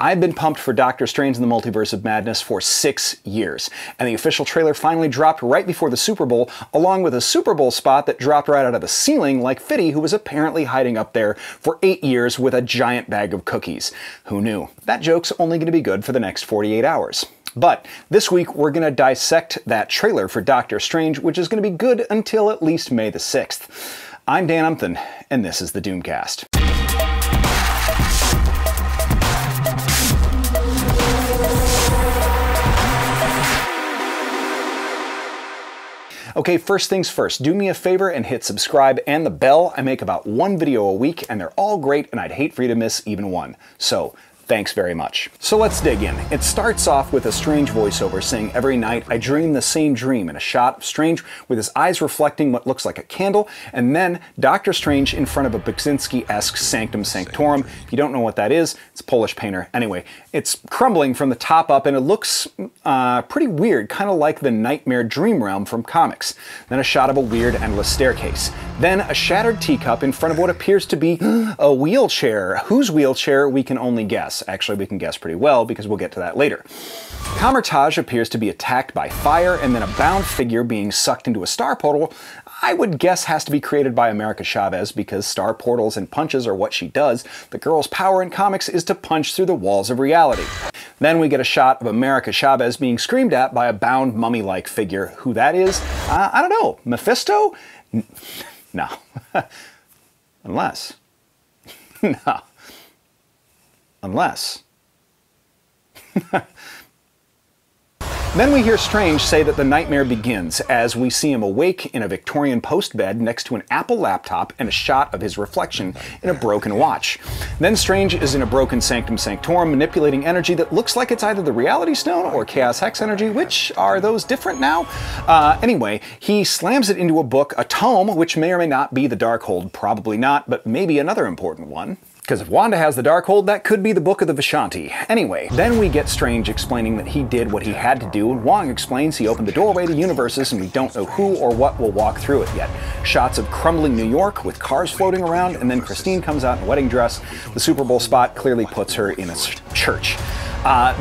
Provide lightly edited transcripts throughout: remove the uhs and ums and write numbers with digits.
I've been pumped for Doctor Strange in the Multiverse of Madness for 6 years, and the official trailer finally dropped right before the Super Bowl, along with a Super Bowl spot that dropped right out of the ceiling like Fitty, who was apparently hiding up there for 8 years with a giant bag of cookies. Who knew? That joke's only going to be good for the next 48 hours. But this week, we're going to dissect that trailer for Doctor Strange, which is going to be good until at least May the 6th. I'm Dan Umpton, and this is the Doomcast. Okay, first things first, do me a favor and hit subscribe and the bell. I make about one video a week, and they're all great, and I'd hate for you to miss even one. So, thanks very much. So let's dig in. It starts off with a Strange voiceover saying, "Every night I dream the same dream," and a shot of Strange with his eyes reflecting what looks like a candle, and then Doctor Strange in front of a Beksinski-esque Sanctum Sanctorum. If you don't know what that is, it's a Polish painter. Anyway, it's crumbling from the top up, and it looks pretty weird, kind of like the Nightmare Dream Realm from comics. Then a shot of a weird endless staircase. Then a shattered teacup in front of what appears to be a wheelchair. Whose wheelchair, we can only guess. Actually, we can guess pretty well, because we'll get to that later. Kamar-Taj appears to be attacked by fire, and then a bound figure being sucked into a star portal I would guess has to be created by America Chavez, because star portals and punches are what she does. The girl's power in comics is to punch through the walls of reality. Then we get a shot of America Chavez being screamed at by a bound mummy-like figure. Who that is? I don't know. Mephisto? No. Unless. No. Unless. Then we hear Strange say that the nightmare begins as we see him awake in a Victorian post bed next to an Apple laptop and a shot of his reflection in a broken watch. Then Strange is in a broken Sanctum Sanctorum manipulating energy that looks like it's either the Reality Stone or Chaos Hex energy. Which are those different now? Anyway, he slams it into a book, a tome, which may or may not be the Darkhold. Probably not, but maybe another important one. Because if Wanda has the Darkhold, that could be the Book of the Vishanti. Anyway, then we get Strange explaining that he did what he had to do, and Wong explains he opened the doorway to universes and we don't know who or what will walk through it yet. Shots of crumbling New York with cars floating around, and then Christine comes out in a wedding dress. The Super Bowl spot clearly puts her in a church.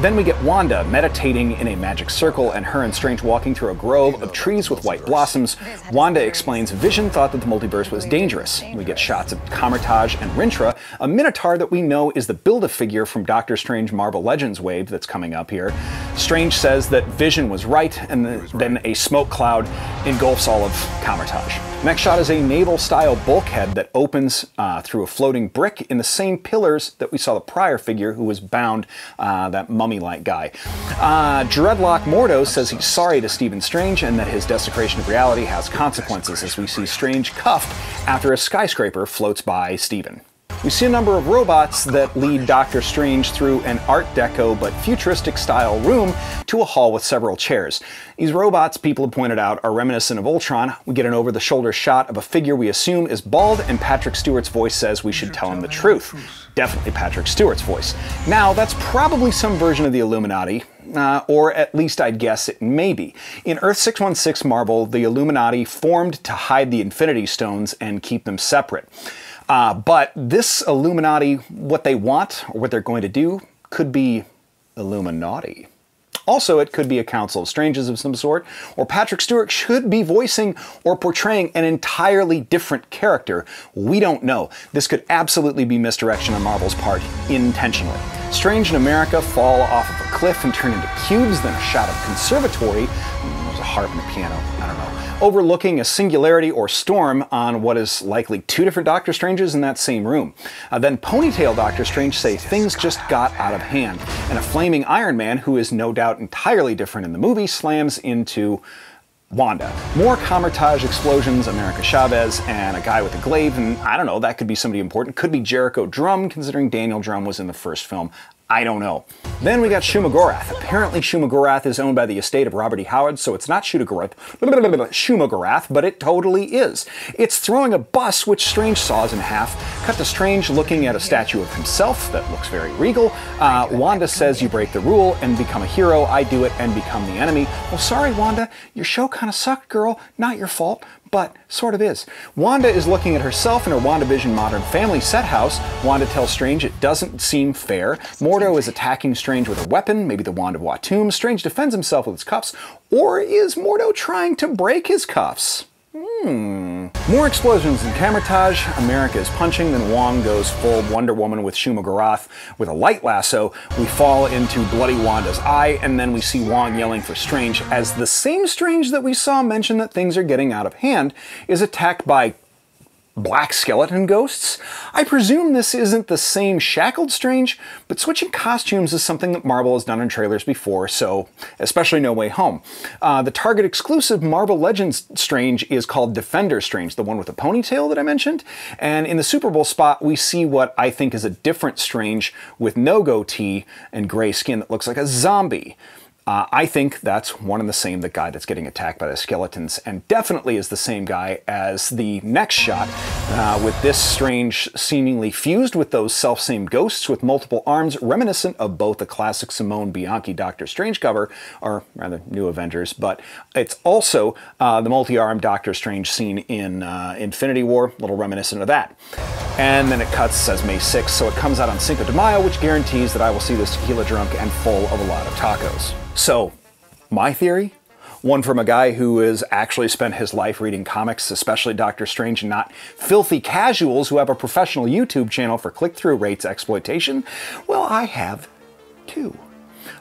Then we get Wanda meditating in a magic circle, and her and Strange walking through a grove of trees with white blossoms. Wanda explains Vision thought that the multiverse was dangerous. We get shots of Kamar-Taj and Rintrah, a Minotaur that we know is the Build-A-Figure from Doctor Strange Marvel Legends wave that's coming up here. Strange says that Vision was right, and then a smoke cloud engulfs all of Kamar-Taj. Next shot is a naval-style bulkhead that opens through a floating brick in the same pillars that we saw the prior figure who was bound, that mummy-like guy. Dreadlock Mordo says he's sorry to Stephen Strange and that his desecration of reality has consequences, as we see Strange cuffed after a skyscraper floats by Stephen. We see a number of robots that lead Doctor Strange through an Art Deco but futuristic-style room to a hall with several chairs. These robots, people have pointed out, are reminiscent of Ultron. We get an over-the-shoulder shot of a figure we assume is bald, and Patrick Stewart's voice says we should tell him the truth. Definitely Patrick Stewart's voice. Now, that's probably some version of the Illuminati, or at least I'd guess it may be. In Earth 616 Marvel, the Illuminati formed to hide the Infinity Stones and keep them separate. But this Illuminati, what they want, or what they're going to do, could be Illuminati. Also, it could be a Council of Stranges of some sort, or Patrick Stewart should be voicing or portraying an entirely different character. We don't know. This could absolutely be misdirection on Marvel's part, intentionally. Strange and America fall off of a cliff and turn into cubes, then a shot of conservatory. There's a harp and a piano, I don't know. Overlooking a singularity or storm on what is likely two different Doctor Stranges in that same room. Then Ponytail Doctor Strange say things just got out of hand, and a flaming Iron Man, who is no doubt entirely different in the movie, slams into Wanda. More Kamar-Taj explosions, America Chavez, and a guy with a glaive, and I don't know, that could be somebody important. Could be Jericho Drumm, considering Daniel Drumm was in the first film. I don't know. Then we got Shumagorath. Apparently Shumagorath is owned by the estate of Robert E. Howard, so it's not Shumagorath, but it totally is. It's throwing a bus, which Strange saws in half. Cut to Strange looking at a statue of himself that looks very regal. Wanda says, "You break the rule and become a hero. I do it and become the enemy." Well, sorry, Wanda. Your show kind of sucked, girl. Not your fault. but sort of is. Wanda is looking at herself in her WandaVision Modern Family set house. Wanda tells Strange it doesn't seem fair. Mordo is attacking Strange with a weapon, maybe the Wand of Watum. Strange defends himself with his cuffs, or is Mordo trying to break his cuffs? More explosions in Camertage. America is punching, then Wong goes full Wonder Woman with Shuma Gorath with a light lasso. We fall into Bloody Wanda's eye, and then we see Wong yelling for Strange as the same Strange that we saw mention that things are getting out of hand is attacked by black skeleton ghosts. I presume this isn't the same shackled Strange, but switching costumes is something that Marvel has done in trailers before, so especially No Way Home. The Target exclusive Marvel Legends Strange is called Defender Strange, the one with the ponytail that I mentioned, and in the Super Bowl spot we see what I think is a different Strange with no goatee and gray skin that looks like a zombie. I think that's one and the same, the guy that's getting attacked by the skeletons, and definitely is the same guy as the next shot, with this Strange seemingly fused with those self-same ghosts with multiple arms, reminiscent of both the classic Simone Bianchi Doctor Strange cover, or rather New Avengers, but it's also the multi-armed Doctor Strange seen in Infinity War, a little reminiscent of that. And then it cuts, says May 6th, so it comes out on Cinco de Mayo, which guarantees that I will see this tequila drunk and full of a lot of tacos. So, my theory? One from a guy who has actually spent his life reading comics, especially Doctor Strange, and not filthy casuals who have a professional YouTube channel for click-through rates exploitation. Well, I have two.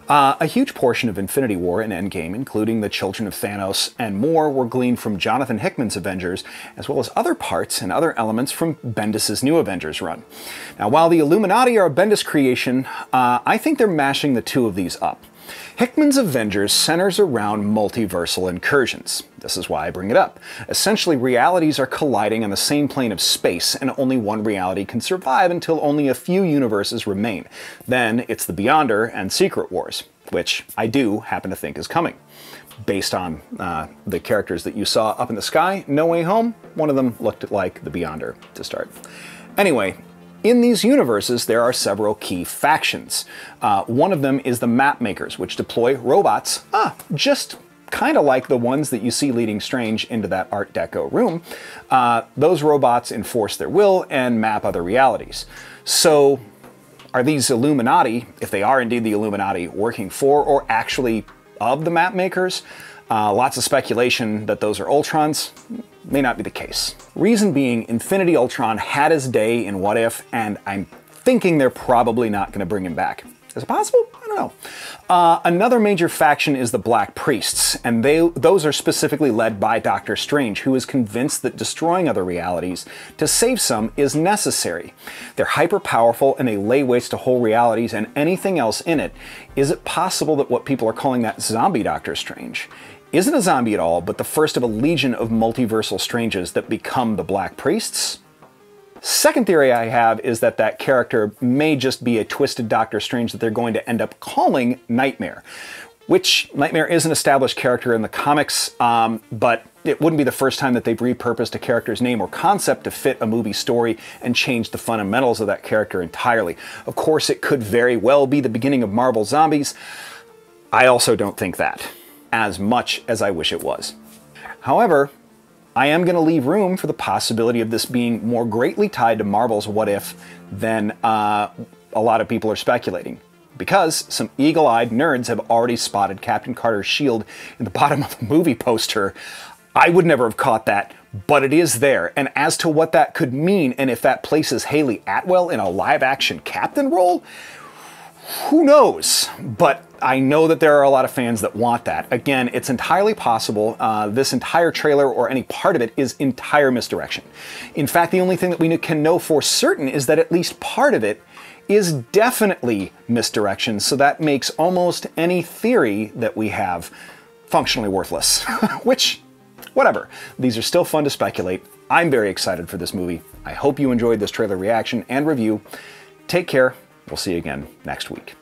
A huge portion of Infinity War and Endgame, including the children of Thanos and more, were gleaned from Jonathan Hickman's Avengers, as well as other parts and other elements from Bendis' New Avengers run. Now, while the Illuminati are a Bendis creation, I think they're mashing the two of these up. Hickman's Avengers centers around multiversal incursions. This is why I bring it up. Essentially, realities are colliding on the same plane of space, and only one reality can survive until only a few universes remain. Then it's the Beyonder and Secret Wars, which I do happen to think is coming. Based on the characters that you saw up in the sky, No Way Home, one of them looked like the Beyonder to start. Anyway, in these universes, there are several key factions. One of them is the Map Makers, which deploy robots, just kind of like the ones that you see leading Strange into that Art Deco room. Those robots enforce their will and map other realities. So, are these Illuminati, if they are indeed the Illuminati, working for or actually of the Map Makers? Lots of speculation that those are Ultrons. May not be the case. Reason being, Infinity Ultron had his day in What If, and I'm thinking they're probably not going to bring him back. Is it possible? I don't know. Another major faction is the Black Priests, and those are specifically led by Doctor Strange, who is convinced that destroying other realities to save some is necessary. They're hyper-powerful, and they lay waste to whole realities and anything else in it. Is it possible that what people are calling that zombie Doctor Strange isn't a zombie at all, but the first of a legion of multiversal Stranges that become the Black Priests? Second theory I have is that that character may just be a twisted Doctor Strange that they're going to end up calling Nightmare, which Nightmare is an established character in the comics, but it wouldn't be the first time that they've repurposed a character's name or concept to fit a movie story and changed the fundamentals of that character entirely. Of course, it could very well be the beginning of Marvel Zombies. I also don't think that, as much as I wish it was. However, I am going to leave room for the possibility of this being more greatly tied to Marvel's What If than a lot of people are speculating. Because some eagle-eyed nerds have already spotted Captain Carter's shield in the bottom of a movie poster. I would never have caught that, but it is there. And as to what that could mean, and if that places Haley Atwell in a live-action Captain role, who knows? But I know that there are a lot of fans that want that. Again, it's entirely possible this entire trailer or any part of it is entire misdirection. In fact, the only thing that we can know for certain is that at least part of it is definitely misdirection, so that makes almost any theory that we have functionally worthless. Which, whatever. These are still fun to speculate. I'm very excited for this movie. I hope you enjoyed this trailer reaction and review. Take care. We'll see you again next week.